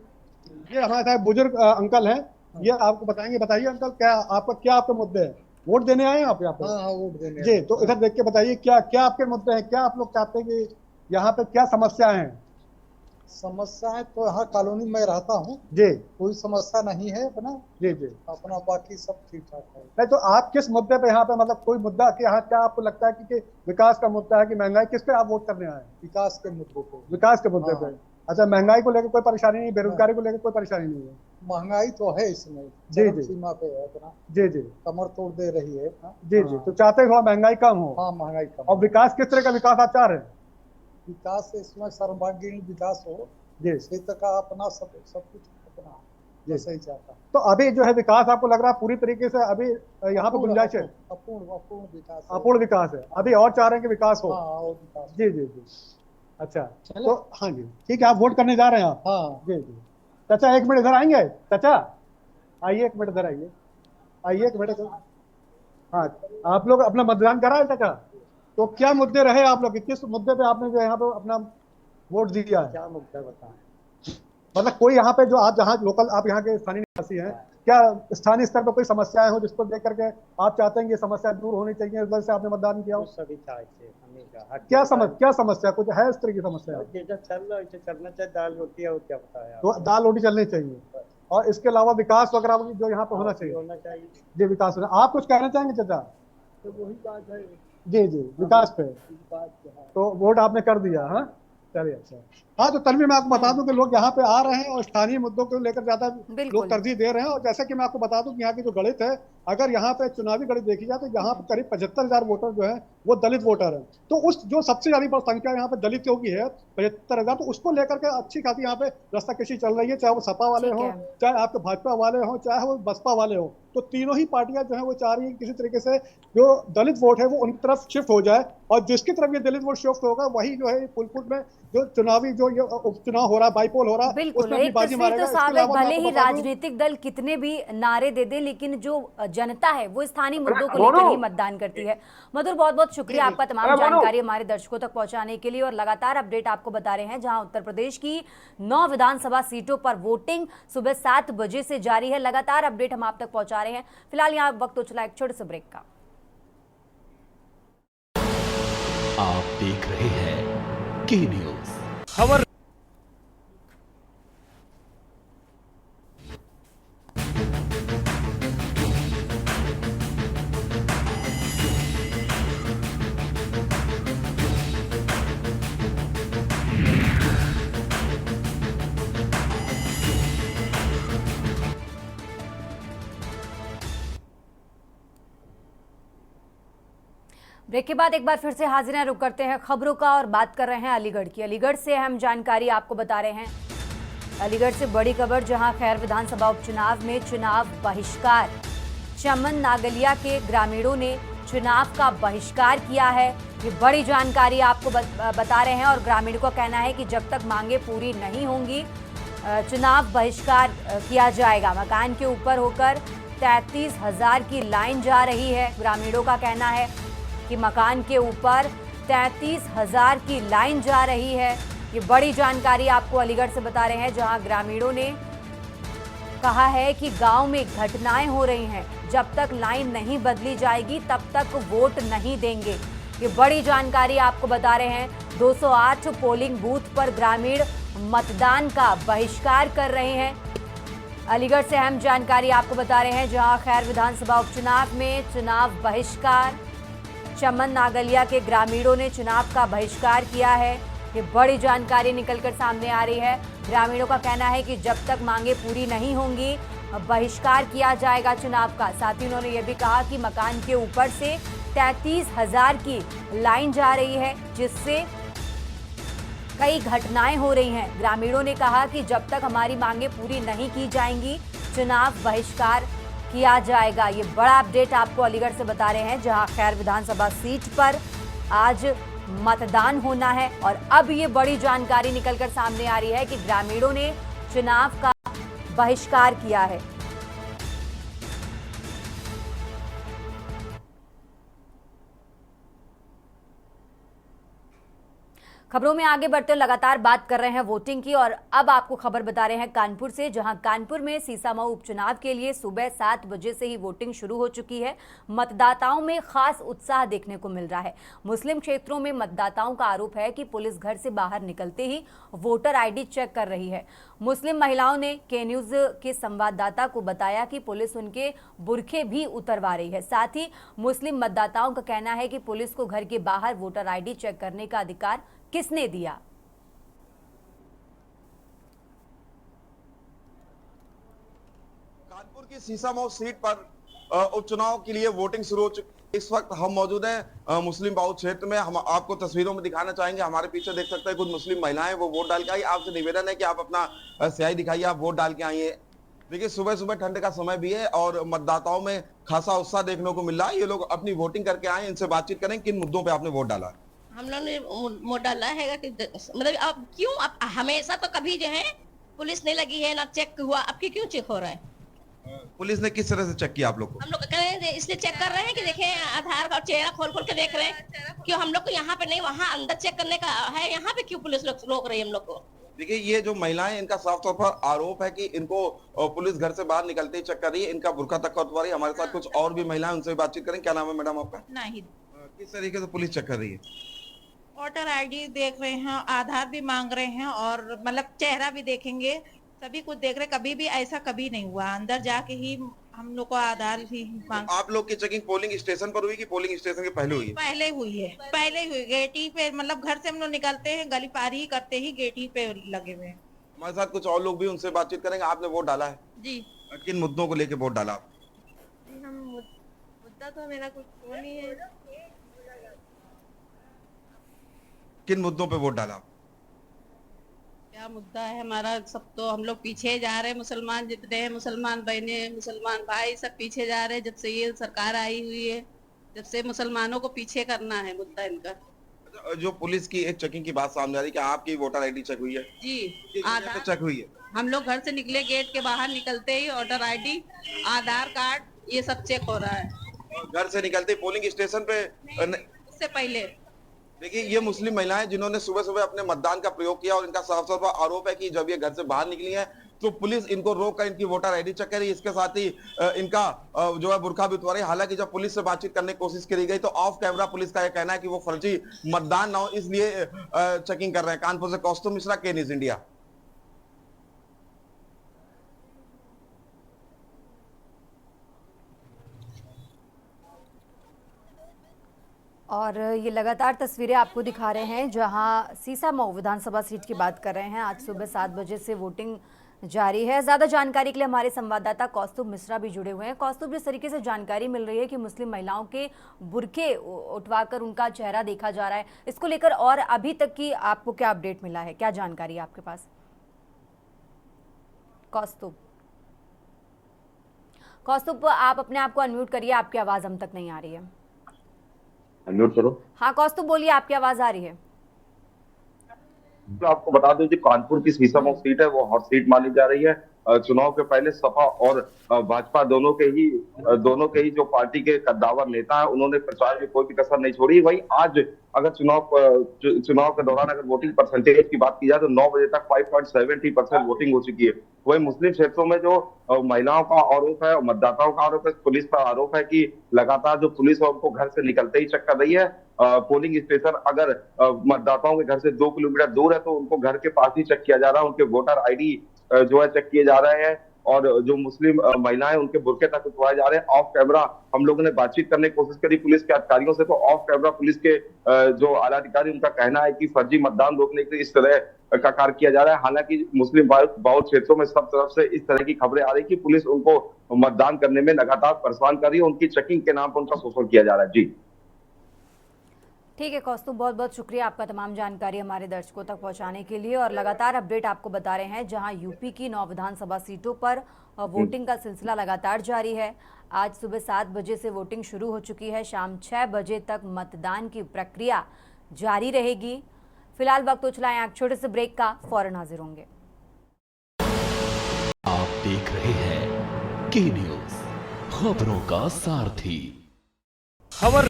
ये हमारे साथ बुजुर्ग अंकल हैं, ये आपको बताएंगे। बताइए अंकल, क्या आपके मुद्दे हैं? वोट देने आए हैं आप यहाँ पे? हाँ, वोट देने जी। तो इधर देख के बताइए, क्या आपके मुद्दे हैं? क्या आप लोग चाहते हैं कि यहाँ पे क्या समस्या है? समस्याएं तो यहाँ कॉलोनी में रहता हूँ जी कोई समस्या नहीं है अपना जी जी। अपना बाकी सब ठीक ठाक है। नहीं तो आप किस मुद्दे पे यहाँ पे मतलब कोई मुद्दा कि यहाँ क्या आपको लगता है कि विकास का मुद्दा है कि महंगाई, किस पे आप वोट करने आए हैं? विकास के मुद्दे पे। विकास के मुद्दे पे। अच्छा, महंगाई को लेकर कोई परेशानी नहीं, बेरोजगारी को लेकर कोई परेशानी नहीं है? महंगाई तो है इसमें जी जी सीमा पे है अपना जी जी कमर तोड़ दे रही है। जी जी। तो चाहते हो महंगाई कम हो? हाँ महंगाई कम। और विकास किस तरह का विकास आप चाह रहे हैं? विकास इसमें सर्वांगीण विकास हो जी क्षेत्र का अपना सब कुछ अपना जैसे ही चाहता। तो अभी जो है विकास आपको लग रहा है पूरी तरीके से अभी यहाँ पे गुंजाइश है? अपूर्ण विकास। अपूर्ण विकास है, अभी और चाह रहे हैं कि विकास हो? हाँ और विकास। जी जी जी। अच्छा तो हाँ जी ठीक है, आप वोट करने जा रहे हैं आप? हाँ जी जी। चाचा एक मिनट इधर आएंगे? चाचा आइए, एक मिनट इधर आइए, आइए एक मिनट। हाँ, आप लोग अपना मतदान करा है चाचा? तो क्या मुद्दे रहे आप लोग, किस मुद्दे पे आपने जो यहाँ पे अपना वोट दिया है? क्या मुद्दा बताएं? मतलब कोई यहाँ पे जो आप जहाँ लोकल, आप यहाँ के स्थानीय निवासी हैं, क्या स्थानीय स्तर पर कोई समस्याएं हो जिसको देख करके आप चाहते हैं कि ये समस्या दूर होनी चाहिए, इस वजह से आपने मतदान किया हो? सभी चाहते हैं। क्या समस्या कुछ है इस तरह की समस्या? जैसा चल रहा है चलना चाहिए, दाल रोटी और क्या बताया? तो दाल रोटी चलनी चाहिए, और इसके अलावा विकास वगैरह जो यहाँ पे होना चाहिए। जी विकास होना। आप कुछ कहना चाहेंगे चाचा? तो वही बात है। जी जी, विकास पे तो वोट आपने कर दिया? हाँ चलिए अच्छा। हाँ तो तन्वी मैं आपको बता दूं कि लोग यहाँ पे आ रहे हैं और स्थानीय मुद्दों को लेकर ज्यादा लोग तरजीह दे रहे हैं। और जैसे कि मैं आपको बता दूं कि यहाँ की जो गणित है, अगर यहाँ पे चुनावी गणित देखी जाए तो यहाँ पे करीब 75,000 वोटर जो है वो दलित वोटर है। तो उस जो सबसे ज्यादा संख्या यहाँ पे दलितों की है 75,000, तो उसको लेकर के अच्छी खासी यहाँ पे रस्साकशी चल रही है, चाहे वो सपा वाले हों, चाहे आपके भाजपा वाले हों, चाहे वो बसपा वाले हों। तो तीनों ही पार्टियां जो है वो चाह रही है किसी तरीके से जो दलित वोट है वो उनकी तरफ शिफ्ट हो जाए, और जिसकी तरफ ये दलित वोट शिफ्ट होगा वही जो है फुलपुर में जो चुनावी जो ये उपचुनाव हो रहा है, बाईपोल हो रहा है, बिल्कुल एक तस्वीर तो साफ है। भले ही राजनीतिक दल कितने भी नारे दे दे, लेकिन जो जनता है वो स्थानीय मुद्दों को लेकर ही मतदान करती है। मधुर, बहुत बहुत शुक्रिया आपका तमाम जानकारी हमारे दर्शकों तक पहुंचाने के लिए। और लगातार अपडेट आपको बता रहे हैं, जहां उत्तर प्रदेश की 9 विधानसभा सीटों पर वोटिंग सुबह 7 बजे से जारी है। लगातार अपडेट हम आप तक पहुंचा रहे हैं। फिलहाल यहाँ वक्त हो चला एक छोटे से ब्रेक का। आप देख रहे हैं के न्यूज खबर। ब्रेक के बाद एक बार फिर से हाजिर हैं, रुक करते हैं खबरों का और बात कर रहे हैं अलीगढ़ की। अलीगढ़ से अहम जानकारी आपको बता रहे हैं। अलीगढ़ से बड़ी खबर, जहां खैर विधानसभा उपचुनाव में चुनाव बहिष्कार, चमन नागलिया के ग्रामीणों ने चुनाव का बहिष्कार किया है। ये बड़ी जानकारी आपको बता रहे हैं। और ग्रामीणों का कहना है कि जब तक मांगे पूरी नहीं होंगी चुनाव बहिष्कार किया जाएगा। मकान के ऊपर होकर 33,000 की लाइन जा रही है। ग्रामीणों का कहना है कि मकान के ऊपर 33,000 की लाइन जा रही है। ये बड़ी जानकारी आपको अलीगढ़ से बता रहे हैं, जहां ग्रामीणों ने कहा है कि गांव में घटनाएं हो रही हैं, जब तक लाइन नहीं बदली जाएगी तब तक वोट नहीं देंगे। ये बड़ी जानकारी आपको बता रहे हैं। 208 पोलिंग बूथ पर ग्रामीण मतदान का बहिष्कार कर रहे हैं। अलीगढ़ से अहम जानकारी आपको बता रहे हैं, जहां खैर विधानसभा उपचुनाव में चुनाव बहिष्कार, चमन नागलिया के ग्रामीणों ने चुनाव का बहिष्कार किया है। ये बड़ी जानकारी निकलकर सामने आ रही है। ग्रामीणों का कहना है कि जब तक मांगे पूरी नहीं होंगी बहिष्कार किया जाएगा चुनाव का। साथ ही उन्होंने ये भी कहा कि मकान के ऊपर से 33,000 की लाइन जा रही है, जिससे कई घटनाएं हो रही हैं। ग्रामीणों ने कहा कि जब तक हमारी मांगे पूरी नहीं की जाएंगी चुनाव बहिष्कार किया जाएगा। ये बड़ा अपडेट आपको अलीगढ़ से बता रहे हैं, जहां खैर विधानसभा सीट पर आज मतदान होना है। और अब ये बड़ी जानकारी निकलकर सामने आ रही है कि ग्रामीणों ने चुनाव का बहिष्कार किया है। खबरों में आगे बढ़ते लगातार बात कर रहे हैं वोटिंग की, और अब आपको खबर बता रहे हैं कानपुर से, जहां कानपुर में सीसामऊ उपचुनाव के लिए सुबह 7 बजे से ही वोटिंग शुरू हो चुकी है। मतदाताओं में खास उत्साह देखने को मिल रहा है। मुस्लिम क्षेत्रों में मतदाताओं का आरोप है कि पुलिस घर से बाहर निकलते ही वोटर आईडी चेक कर रही है। मुस्लिम महिलाओं ने के न्यूज के संवाददाता को बताया कि पुलिस उनके बुरखे भी उतरवा रही है। साथ ही मुस्लिम मतदाताओं का कहना है कि पुलिस को घर के बाहर वोटर आईडी चेक करने का अधिकार किसने दिया। कानपुर की सीसामऊ सीट पर उपचुनाव के लिए वोटिंग शुरू हो चुकी। इस वक्त हम मौजूद हैं मुस्लिम बाहुल क्षेत्र में। हम आपको तस्वीरों में दिखाना चाहेंगे। हमारे पीछे देख सकते हैं कुछ मुस्लिम महिलाएं, वो वोट डाल के आई। आपसे निवेदन है कि आप अपना स्याही दिखाइए, आप वोट डाल के आई है। देखिए सुबह सुबह ठंड का समय भी है और मतदाताओं में खासा उत्साह देखने को मिल रहा है। ये लोग अपनी वोटिंग करके आए, इनसे बातचीत करें। किन मुद्दों पे आपने वोट डाला? हम लोग ने वोट डाला है कि मतलब अब क्यों, अब हमेशा तो कभी जो है पुलिस नहीं लगी है ना चेक हुआ, अब क्यों चेक हो रहा है? पुलिस ने किस तरह से चेक किया आप लोग को? हम लोग कह रहे हैं इसलिए चेक कर रहे हैं कि देखें आधार कार्ड, चेहरा खोल खोल के देख रहे हैं। क्यों हम लोग को यहाँ पे नहीं, वहाँ अंदर चेक करने का है, यहाँ पे क्यों पुलिस रोक रही है हम लोग को? देखिए ये जो महिलाएं, इनका साफ तौर पर आरोप है कि इनको पुलिस घर से बाहर निकलते ही चेक कर रही है, इनका बुर्का तक उतरवा रही है। हमारे साथ कुछ और भी महिलाएं, उनसे बातचीत करें। क्या नाम है मैडम आपका? नहीं, किस तरीके से पुलिस चेक कर रही है? वोटर आईडी देख रहे हैं, आधार भी मांग रहे हैं और मतलब चेहरा भी देखेंगे, सभी कुछ देख रहे। कभी भी ऐसा कभी नहीं हुआ, अंदर जाके ही हम लोग को आधार भी मांग। आप लोग की चेकिंग पोलिंग स्टेशन पर हुई कि पोलिंग स्टेशन के पहले हुई है? पहले हुई है, पहले हुई। गेट ही पे, मतलब घर से हम लोग निकलते हैं, गली पार ही करते ही गेट ही पे लगे हुए हैं। हमारे साथ कुछ और लोग भी, उनसे बातचीत करेंगे। आपने वोट डाला है जी? किन मुद्दों को लेके वोट डाला? मुद्दा तो मेरा कुछ वो नहीं है। किन मुद्दों पे वोट डाला? क्या मुद्दा है हमारा? सब तो हम लोग पीछे जा रहे हैं। मुसलमान जितने हैं, मुसलमान बहने, मुसलमान भाई, सब पीछे जा रहे हैं। जब से ये सरकार आई हुई है, जब से मुसलमानों को पीछे करना है मुद्दा इनका। जो पुलिस की एक चेकिंग की बात सामने आ रही है कि आपकी वोटर आईडी चेक हुई है? जी, आधार चेक हुई है। हम लोग घर से निकले, गेट के बाहर निकलते ही वोटर आईडी, आधार कार्ड, ये सब चेक हो रहा है। घर से निकलते पोलिंग स्टेशन पे? उससे पहले। देखिए ये मुस्लिम महिलाएं जिन्होंने सुबह सुबह अपने मतदान का प्रयोग किया और इनका साफ तौर पर आरोप है कि जब ये घर से बाहर निकली है तो पुलिस इनको रोक कर इनकी वोटर आईडी चेक करी। इसके साथ ही इनका जो है बुर्का भी उतरवा रही। हालांकि जब पुलिस से बातचीत करने की कोशिश करी गई तो ऑफ कैमरा पुलिस का यह कहना है कि वो फर्जी मतदान ना हो, इसलिए चेकिंग कर रहे हैं। कानपुर से कौस्तुभ मिश्रा, के न्यूज इंडिया। और ये लगातार तस्वीरें आपको दिखा रहे हैं जहां सीसामऊ विधानसभा सीट की बात कर रहे हैं। आज सुबह 7 बजे से वोटिंग जारी है। ज़्यादा जानकारी के लिए हमारे संवाददाता कौस्तुभ मिश्रा भी जुड़े हुए हैं। कौस्तुभ, जिस तरीके से जानकारी मिल रही है कि मुस्लिम महिलाओं के बुरखे उठवाकर उनका चेहरा देखा जा रहा है, इसको लेकर और अभी तक की आपको क्या अपडेट मिला है, क्या जानकारी है आपके पास? कौस्तुभ, आप अपने आप को अनम्यूट करिए, आपकी आवाज़ हम तक नहीं आ रही है। अनम्यूट करो। हाँ कौस्तुभ बोलिए, आपकी आवाज आ रही है। तो आपको बता दूं कि कानपुर की सीसामऊ सीट है, वो हॉट सीट मानी जा रही है। चुनाव के पहले सपा और भाजपा दोनों के ही जो पार्टी के कद्दावर नेता हैं, उन्होंने प्रचार में कोई भी कसर नहीं छोड़ी। वही आज अगर चुनाव के दौरान अगर वोटिंग परसेंटेज की बात की जाए तो 9 बजे तक 5.70% वोटिंग हो चुकी है। वही मुस्लिम क्षेत्रों में जो महिलाओं का आरोप है और मतदाताओं का आरोप है, पुलिस का आरोप है कि लगातार जो पुलिस है उनको घर से निकलते ही चेक कर रही है। पोलिंग स्टेशन अगर मतदाताओं के घर से 2 किलोमीटर दूर है तो उनको घर के पास ही चेक किया जा रहा है। उनके वोटर आईडी जो है चेक किए जा रहे हैं और जो मुस्लिम महिलाएं उनके बुरके तक उतरवाए जा रहे हैं। ऑफ कैमरा हम लोगों ने बातचीत करने की कोशिश करी पुलिस के अधिकारियों से, तो ऑफ कैमरा पुलिस के जो आला अधिकारी, उनका कहना है कि फर्जी मतदान रोकने के लिए इस तरह का कार्य किया जा रहा है। हालांकि मुस्लिम बहुल क्षेत्रों में सब तरफ से इस तरह की खबरें आ रही कि पुलिस उनको मतदान करने में लगातार परेशान कर रही है, उनकी चेकिंग के नाम पर उनका शोषण किया जा रहा है। जी ठीक है कौस्तुभ, बहुत बहुत शुक्रिया आपका तमाम जानकारी हमारे दर्शकों तक पहुंचाने के लिए। और लगातार अपडेट आपको बता रहे हैं जहां यूपी की 9 विधानसभा सीटों पर वोटिंग का सिलसिला लगातार जारी है। आज सुबह 7 बजे से वोटिंग शुरू हो चुकी है। शाम 6 बजे तक मतदान की प्रक्रिया जारी रहेगी। फिलहाल वक्त उछलाएं एक छोटे से ब्रेक का, फौरन हाजिर होंगे। आप देख रहे हैं के न्यूज, खबरों का सारथी। खबर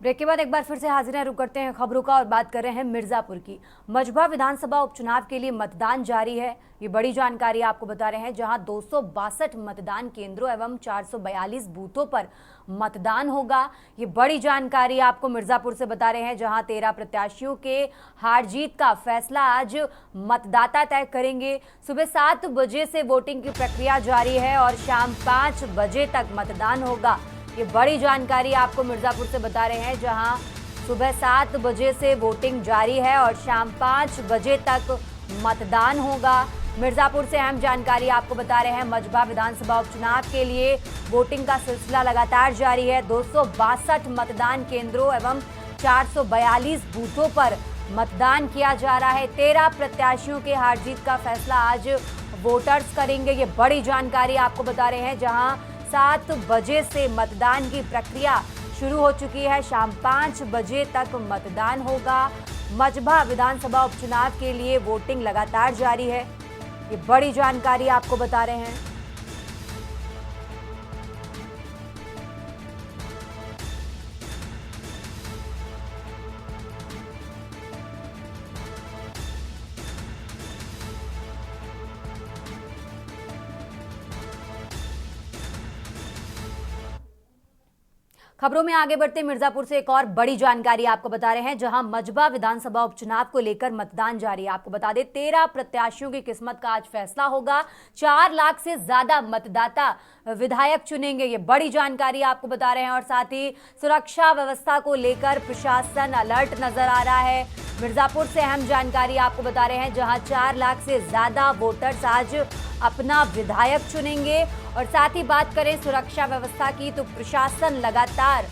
ब्रेक के बाद एक बार फिर से हाजिर हैं, रुक करते हैं खबरों का और बात कर रहे हैं मिर्जापुर की। मजबा विधानसभा उपचुनाव के लिए मतदान जारी है, ये बड़ी जानकारी आपको बता रहे हैं, जहां 262 मतदान केंद्रों एवं 442 बूथों पर मतदान होगा। ये बड़ी जानकारी आपको मिर्जापुर से बता रहे हैं, जहां 13 प्रत्याशियों के हार जीत का फैसला आज मतदाता तय करेंगे। सुबह 7 बजे से वोटिंग की प्रक्रिया जारी है और शाम 5 बजे तक मतदान होगा। ये बड़ी जानकारी आपको मिर्जापुर से बता रहे हैं, जहां सुबह 7 बजे से वोटिंग जारी है और शाम 5 बजे तक मतदान होगा। मिर्जापुर से अहम जानकारी आपको बता रहे हैं, मजबा विधानसभा उपचुनाव के लिए वोटिंग का सिलसिला लगातार जारी है। 262 मतदान केंद्रों एवं 442 बूथों पर मतदान किया जा रहा है। 13 प्रत्याशियों के हार जीत का फैसला आज वोटर्स करेंगे। ये बड़ी जानकारी आपको बता रहे हैं, जहां 7 बजे से मतदान की प्रक्रिया शुरू हो चुकी है, शाम 5 बजे तक मतदान होगा। मजबा विधानसभा उपचुनाव के लिए वोटिंग लगातार जारी है, ये बड़ी जानकारी आपको बता रहे हैं। खबरों में आगे बढ़ते मिर्जापुर से एक और बड़ी जानकारी आपको बता रहे हैं, जहां मजबा विधानसभा उपचुनाव को लेकर मतदान जारी है। आपको बता दें 13 प्रत्याशियों की किस्मत का आज फैसला होगा। 4 लाख से ज्यादा मतदाता विधायक चुनेंगे, ये बड़ी जानकारी आपको बता रहे हैं। और साथ ही सुरक्षा व्यवस्था को लेकर प्रशासन अलर्ट नजर आ रहा है। मिर्जापुर से अहम जानकारी आपको बता रहे हैं, जहां 4 लाख से ज्यादा वोटर्स आज अपना विधायक चुनेंगे। और साथ ही बात करें सुरक्षा व्यवस्था की, तो प्रशासन लगातार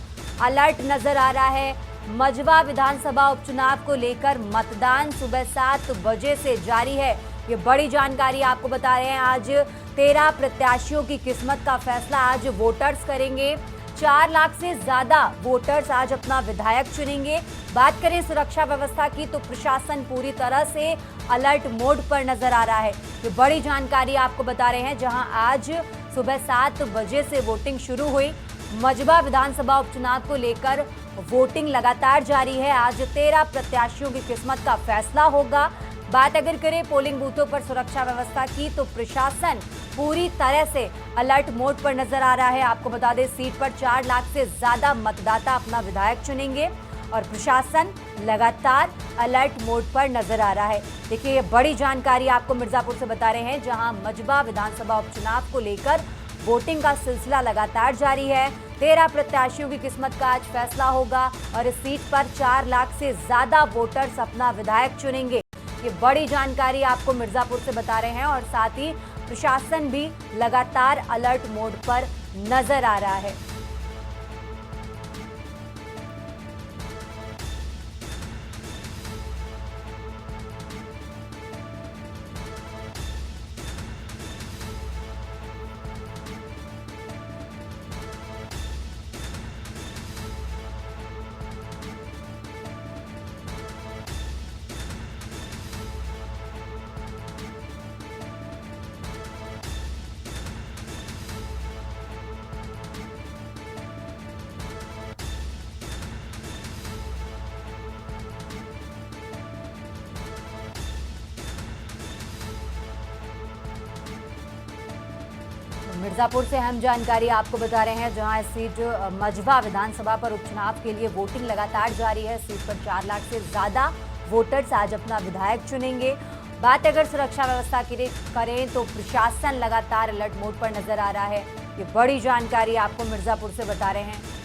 अलर्ट नजर आ रहा है। मजबा विधानसभा उपचुनाव को लेकर मतदान सुबह 7 बजे से जारी है, ये बड़ी जानकारी आपको बता रहे हैं। आज 13 प्रत्याशियों की किस्मत का फैसला आज वोटर्स करेंगे। 4 लाख से ज्यादा वोटर्स आज अपना विधायक चुनेंगे। बात करें सुरक्षा व्यवस्था की, तो प्रशासन पूरी तरह से अलर्ट मोड पर नजर आ रहा है। ये बड़ी जानकारी आपको बता रहे हैं, जहां आज सुबह 7 बजे से वोटिंग शुरू हुई। मजबा विधानसभा उपचुनाव को लेकर वोटिंग लगातार जारी है। आज 13 प्रत्याशियों की किस्मत का फैसला होगा। बात अगर करें पोलिंग बूथों पर सुरक्षा व्यवस्था की, तो प्रशासन पूरी तरह से अलर्ट मोड पर नजर आ रहा है। आपको बता दें सीट पर 4 लाख से ज्यादा मतदाता अपना विधायक चुनेंगे और प्रशासन लगातार अलर्ट मोड पर नजर आ रहा है। देखिए, ये बड़ी जानकारी आपको मिर्जापुर से बता रहे हैं, जहां मजबा विधानसभा उपचुनाव को लेकर वोटिंग का सिलसिला लगातार जारी है। 13 प्रत्याशियों की किस्मत का आज फैसला होगा और इस सीट पर 4 लाख से ज्यादा वोटर्स अपना विधायक चुनेंगे। ये बड़ी जानकारी आपको मिर्जापुर से बता रहे हैं और साथ ही प्रशासन भी लगातार अलर्ट मोड पर नजर आ रहा है। मिर्जापुर से अहम जानकारी आपको बता रहे हैं, जहां इस सीट मजबा विधानसभा पर उपचुनाव के लिए वोटिंग लगातार जारी है। सीट पर 4 लाख से ज्यादा वोटर्स आज अपना विधायक चुनेंगे। बात अगर सुरक्षा व्यवस्था की करें, तो प्रशासन लगातार अलर्ट मोड पर नजर आ रहा है। ये बड़ी जानकारी आपको मिर्जापुर से बता रहे हैं।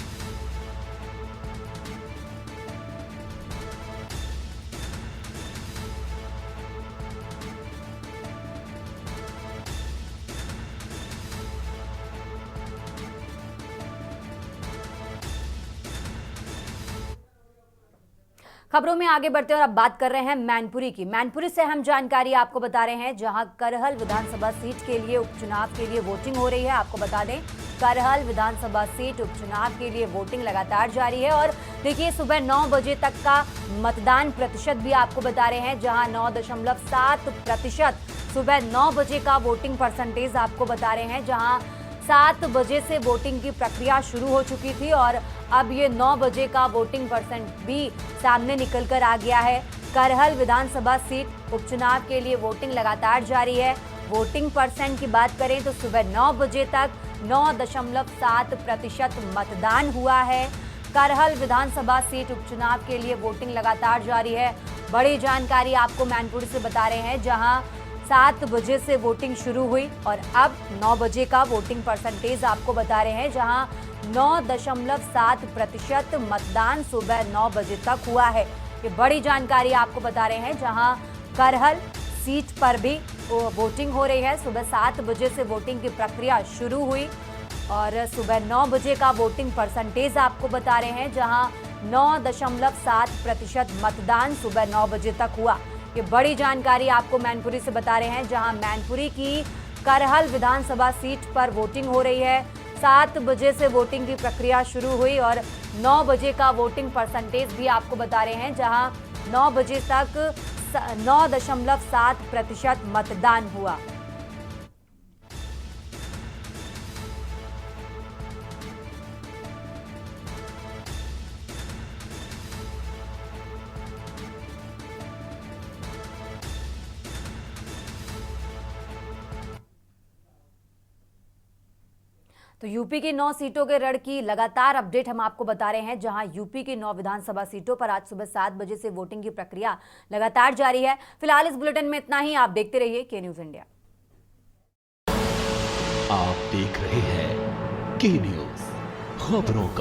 खबरों में आगे बढ़ते हैं और अब बात कर रहे हैं मैनपुरी की। मैनपुरी से हम जानकारी आपको बता रहे हैं, जहां करहल विधानसभा सीट के लिए उपचुनाव के लिए वोटिंग हो रही है। आपको बता दें करहल विधानसभा सीट उपचुनाव के लिए वोटिंग लगातार जारी है। और देखिए, सुबह 9 बजे तक का मतदान प्रतिशत भी आपको बता रहे हैं, जहां 9.7% सुबह 9 बजे का वोटिंग परसेंटेज आपको बता रहे हैं, जहां 7 बजे से वोटिंग की प्रक्रिया शुरू हो चुकी थी और अब ये 9 बजे का वोटिंग परसेंट भी सामने निकल कर आ गया है। करहल विधानसभा सीट उपचुनाव के लिए वोटिंग लगातार जारी है। वोटिंग परसेंट की बात करें तो सुबह 9 बजे तक 9.7% मतदान हुआ है। करहल विधानसभा सीट उपचुनाव के लिए वोटिंग लगातार जारी है। बड़ी जानकारी आपको मैनपुरी से बता रहे हैं, जहां 7 बजे से वोटिंग शुरू हुई और अब 9 बजे का वोटिंग परसेंटेज आपको बता रहे हैं, जहां 9.7% मतदान सुबह 9 बजे तक हुआ है। ये बड़ी जानकारी आपको बता रहे हैं, जहां करहल सीट पर भी वोटिंग हो रही है। सुबह 7 बजे से वोटिंग की प्रक्रिया शुरू हुई और सुबह 9 बजे का वोटिंग परसेंटेज आपको बता रहे हैं, जहां 9.7% मतदान सुबह 9 बजे तक हुआ। ये बड़ी जानकारी आपको मैनपुरी से बता रहे हैं, जहां मैनपुरी की करहल विधानसभा सीट पर वोटिंग हो रही है। 7 बजे से वोटिंग की प्रक्रिया शुरू हुई और 9 बजे का वोटिंग परसेंटेज भी आपको बता रहे हैं, जहां 9 बजे तक 9.7% मतदान हुआ। तो यूपी की 9 सीटों के रण की लगातार अपडेट हम आपको बता रहे हैं, जहां यूपी की 9 विधानसभा सीटों पर आज सुबह 7 बजे से वोटिंग की प्रक्रिया लगातार जारी है। फिलहाल इस बुलेटिन में इतना ही। आप देखते रहिए के न्यूज इंडिया। आप देख रहे हैं के न्यूज, खबरों का